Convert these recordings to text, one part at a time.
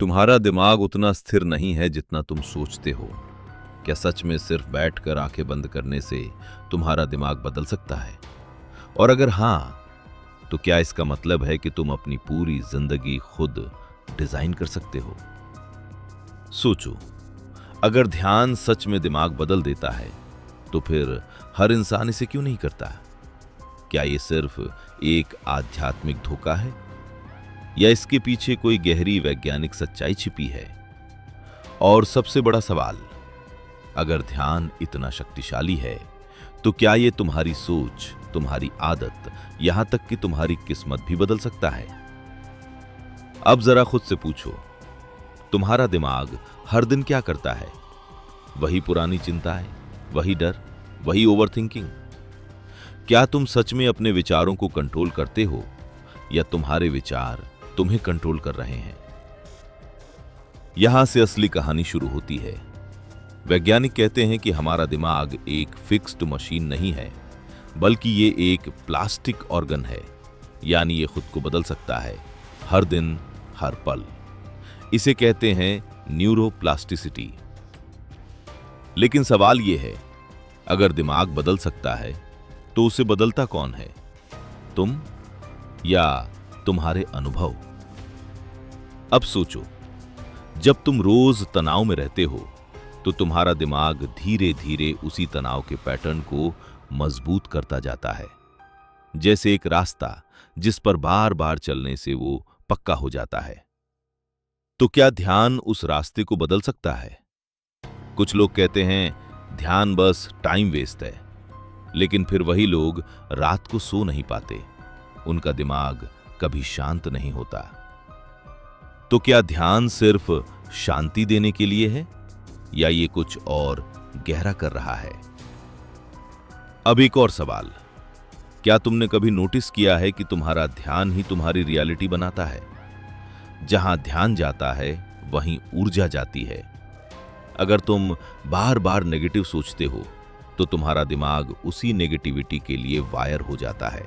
तुम्हारा दिमाग उतना स्थिर नहीं है जितना तुम सोचते हो। क्या सच में सिर्फ बैठकर आंखें बंद करने से तुम्हारा दिमाग बदल सकता है? और अगर हां, तो क्या इसका मतलब है कि तुम अपनी पूरी जिंदगी खुद डिजाइन कर सकते हो? सोचो, अगर ध्यान सच में दिमाग बदल देता है, तो फिर हर इंसान इसे क्यों नहीं करता? क्या ये सिर्फ एक आध्यात्मिक धोखा है, या इसके पीछे कोई गहरी वैज्ञानिक सच्चाई छिपी है? और सबसे बड़ा सवाल, अगर ध्यान इतना शक्तिशाली है, तो क्या ये तुम्हारी सोच, तुम्हारी आदत, यहां तक कि तुम्हारी किस्मत भी बदल सकता है? अब जरा खुद से पूछो, तुम्हारा दिमाग हर दिन क्या करता है? वही पुरानी चिंताएं, वही डर, वही ओवरथिंकिंग। क्या तुम सच में अपने विचारों को कंट्रोल करते हो, या तुम्हारे विचार तुम्हें कंट्रोल कर रहे हैं? यहां से असली कहानी शुरू होती है। वैज्ञानिक कहते हैं कि हमारा दिमाग एक फिक्स्ड मशीन नहीं है, बल्कि ये एक प्लास्टिक ऑर्गन है, यानी ये खुद को बदल सकता है हर दिन, हर पल। इसे कहते हैं न्यूरोप्लास्टिसिटी। लेकिन सवाल यह है, अगर दिमाग बदल सकता है, तो उसे बदलता कौन है? तुम या तुम्हारे अनुभव? अब सोचो, जब तुम रोज तनाव में रहते हो, तो तुम्हारा दिमाग धीरे धीरे उसी तनाव के पैटर्न को मजबूत करता जाता है, जैसे एक रास्ता जिस पर बार बार चलने से वो पक्का हो जाता है। तो क्या ध्यान उस रास्ते को बदल सकता है? कुछ लोग कहते हैं ध्यान बस टाइम वेस्ट है, लेकिन फिर वही लोग रात को सो नहीं पाते, उनका दिमाग कभी शांत नहीं होता। तो क्या ध्यान सिर्फ शांति देने के लिए है, या ये कुछ और गहरा कर रहा है? अब एक और सवाल, क्या तुमने कभी नोटिस किया है कि तुम्हारा ध्यान ही तुम्हारी रियलिटी बनाता है? जहां ध्यान जाता है, वहीं ऊर्जा जाती है। अगर तुम बार बार नेगेटिव सोचते हो, तो तुम्हारा दिमाग उसी नेगेटिविटी के लिए वायर हो जाता है।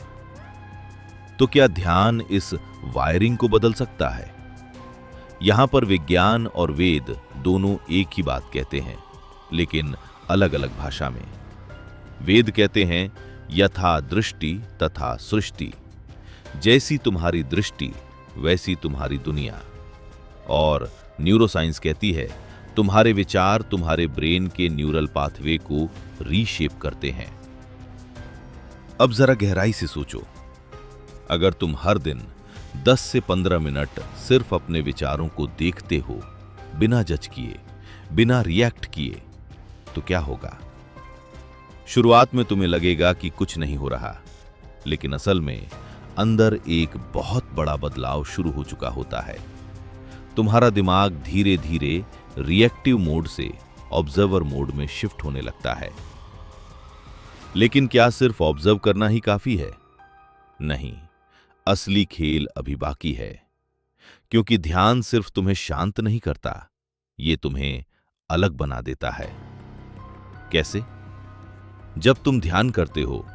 तो क्या ध्यान इस वायरिंग को बदल सकता है? यहां पर विज्ञान और वेद दोनों एक ही बात कहते हैं, लेकिन अलग अलग भाषा में। वेद कहते हैं यथा दृष्टि तथा सृष्टि, जैसी तुम्हारी दृष्टि वैसी तुम्हारी दुनिया। और न्यूरोसाइंस कहती है तुम्हारे विचार तुम्हारे ब्रेन के न्यूरल पाथवे को रीशेप करते हैं। अब जरा गहराई से सोचो, अगर तुम हर दिन 10 से 15 मिनट सिर्फ अपने विचारों को देखते हो, बिना जज किए, बिना रिएक्ट किए, तो क्या होगा? शुरुआत में तुम्हें लगेगा कि कुछ नहीं हो रहा, लेकिन असल में अंदर एक बहुत बड़ा बदलाव शुरू हो चुका होता है। तुम्हारा दिमाग धीरे धीरे रिएक्टिव मोड से ऑब्जर्वर मोड में शिफ्ट होने लगता है। लेकिन क्या सिर्फ ऑब्जर्व करना ही काफी है? नहीं, असली खेल अभी बाकी है। क्योंकि ध्यान सिर्फ तुम्हें शांत नहीं करता, ये तुम्हें अलग बना देता है। कैसे? जब तुम ध्यान करते हो,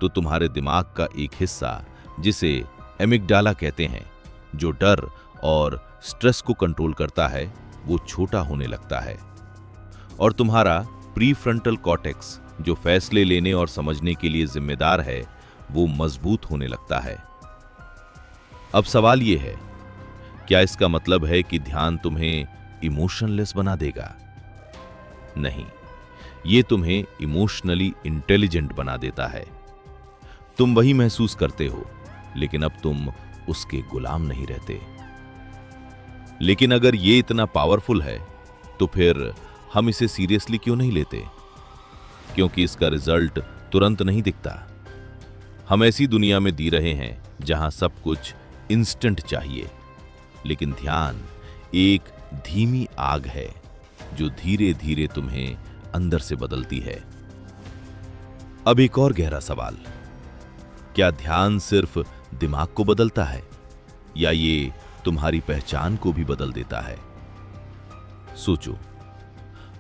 तो तुम्हारे दिमाग का एक हिस्सा, जिसे एमिगडाला कहते हैं, जो डर और स्ट्रेस को कंट्रोल करता है, वो छोटा होने लगता है। और तुम्हारा प्रीफ्रंटल कॉर्टेक्स, जो फैसले लेने और समझने के लिए जिम्मेदार है, वो मजबूत होने लगता है। अब सवाल यह है, क्या इसका मतलब है कि ध्यान तुम्हें इमोशनलेस बना देगा? नहीं, ये तुम्हें इमोशनली इंटेलिजेंट बना देता है। तुम वही महसूस करते हो, लेकिन अब तुम उसके गुलाम नहीं रहते। लेकिन अगर ये इतना पावरफुल है, तो फिर हम इसे सीरियसली क्यों नहीं लेते? क्योंकि इसका रिजल्ट तुरंत नहीं दिखता। हम ऐसी दुनिया में जी रहे हैं जहां सब कुछ इंस्टेंट चाहिए, लेकिन ध्यान एक धीमी आग है जो धीरे धीरे तुम्हें अंदर से बदलती है। अब एक और गहरा सवाल, क्या ध्यान सिर्फ दिमाग को बदलता है, या ये तुम्हारी पहचान को भी बदल देता है? सोचो,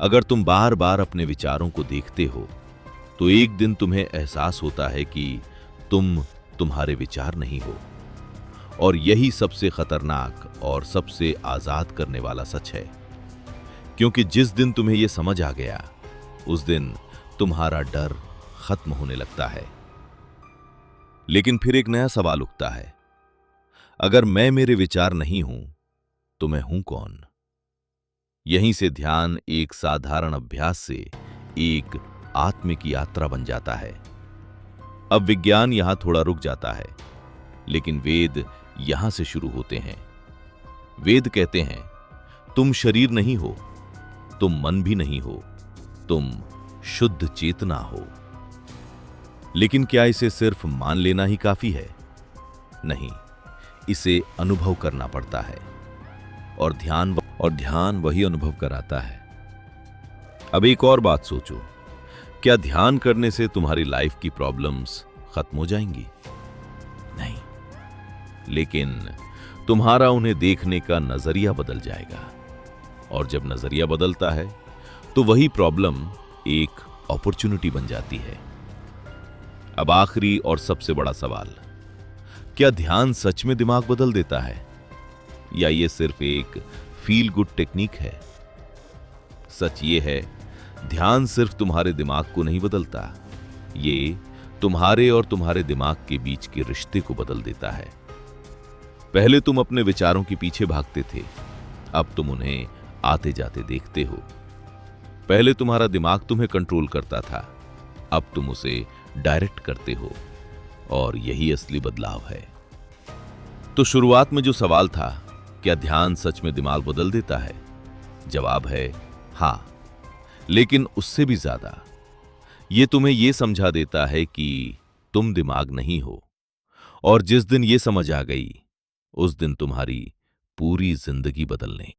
अगर तुम बार बार अपने विचारों को देखते हो, तो एक दिन तुम्हें एहसास होता है कि तुम तुम्हारे विचार नहीं हो, और यही सबसे खतरनाक और सबसे आजाद करने वाला सच है, क्योंकि जिस दिन तुम्हें यह समझ आ गया उस दिन तुम्हारा डर खत्म होने लगता है। लेकिन फिर एक नया सवाल उठता है, अगर मैं मेरे विचार नहीं हूं तो मैं हूं कौन? यहीं से ध्यान एक साधारण अभ्यास से एक आत्मिक यात्रा बन जाता है। अब विज्ञान यहां थोड़ा रुक जाता है, लेकिन वेद यहां से शुरू होते हैं। वेद कहते हैं, तुम शरीर नहीं हो, तुम मन भी नहीं हो, तुम शुद्ध चेतना हो। लेकिन क्या इसे सिर्फ मान लेना ही काफी है? नहीं, इसे अनुभव करना पड़ता है, और ध्यान वही अनुभव कराता है। अब एक और बात सोचो, क्या ध्यान करने से तुम्हारी लाइफ की प्रॉब्लम्स खत्म हो जाएंगी? नहीं, लेकिन तुम्हारा उन्हें देखने का नजरिया बदल जाएगा, और जब नजरिया बदलता है तो वही प्रॉब्लम एक अपॉर्चुनिटी बन जाती है। अब आखिरी और सबसे बड़ा सवाल, क्या ध्यान सच में दिमाग बदल देता है, या ये सिर्फ एक फील गुड टेक्निक है? सच ये है, ध्यान सिर्फ तुम्हारे दिमाग को नहीं बदलता, ये तुम्हारे और तुम्हारे दिमाग के बीच के रिश्ते को बदल देता है। पहले तुम अपने विचारों के पीछे भागते थे, अब तुम उन्हें आते जाते देखते हो। पहले तुम्हारा दिमाग तुम्हें कंट्रोल करता था, अब तुम उसे डायरेक्ट करते हो, और यही असली बदलाव है। तो शुरुआत में जो सवाल था, क्या ध्यान सच में दिमाग बदल देता है? जवाब है हां, लेकिन उससे भी ज्यादा ये तुम्हें यह समझा देता है कि तुम दिमाग नहीं हो, और जिस दिन यह समझ आ गई उस दिन तुम्हारी पूरी जिंदगी बदलने